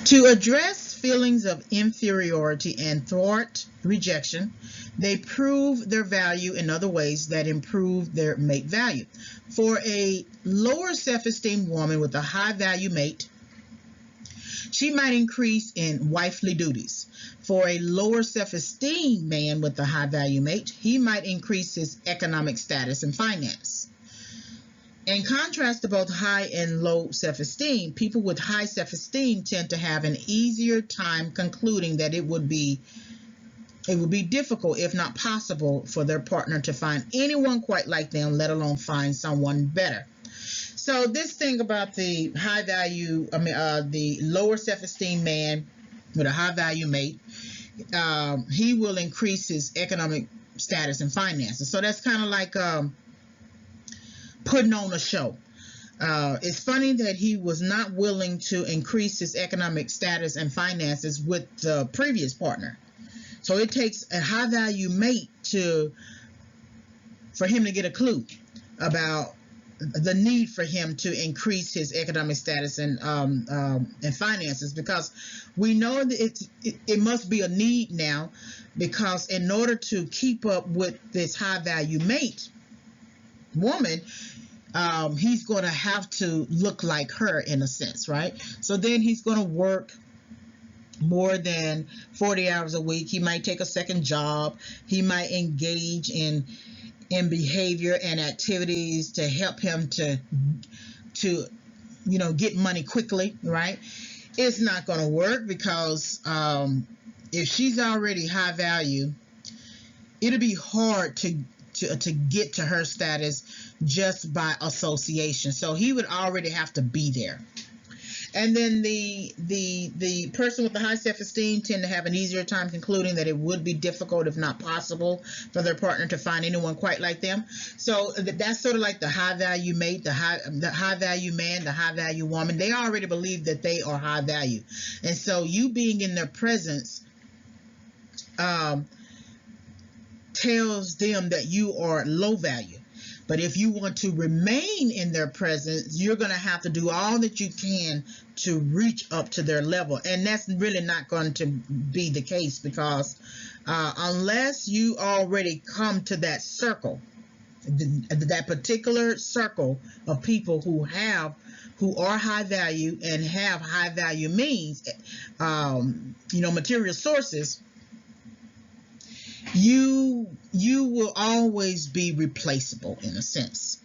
To address feelings of inferiority and thwart rejection, they prove their value in other ways that improve their mate value. For a lower self-esteem woman with a high-value mate, she might increase in wifely duties. For a lower self-esteem man with a high-value mate, he might increase his economic status and finance. In contrast to both high and low self-esteem, people with high self-esteem tend to have an easier time concluding that it would be difficult, if not possible, for their partner to find anyone quite like them, let alone find someone better. So this thing about the the lower self-esteem man with a high-value mate, he will increase his economic status and finances. So that's kind of like putting on a show. It's funny that he was not willing to increase his economic status and finances with the previous partner. So it takes a high-value mate for him to get a clue about the need for him to increase his economic status and finances, because we know that it must be a need now, because in order to keep up with this high-value mate woman, he's going to have to look like her in a sense, right? So then he's going to work more than 40 hours a week. He might take a second job. He might engage in behavior and activities to help him to get money quickly, right? It's not going to work, because if she's already high value, it'll be hard to get to her status just by association. So he would already have to be there. And then the person with the high self-esteem tend to have an easier time concluding that it would be difficult, if not possible, for their partner to find anyone quite like them. So that's sort of like the high-value mate, the high-value man, the high-value woman. They already believe that they are high value. And so you being in their presence tells them that you are low value. But if you want to remain in their presence, you're going to have to do all that you can to reach up to their level. And that's really not going to be the case, because unless you already come to that circle, that particular circle of people who are high value and have high value means, material sources, you will always be replaceable in a sense.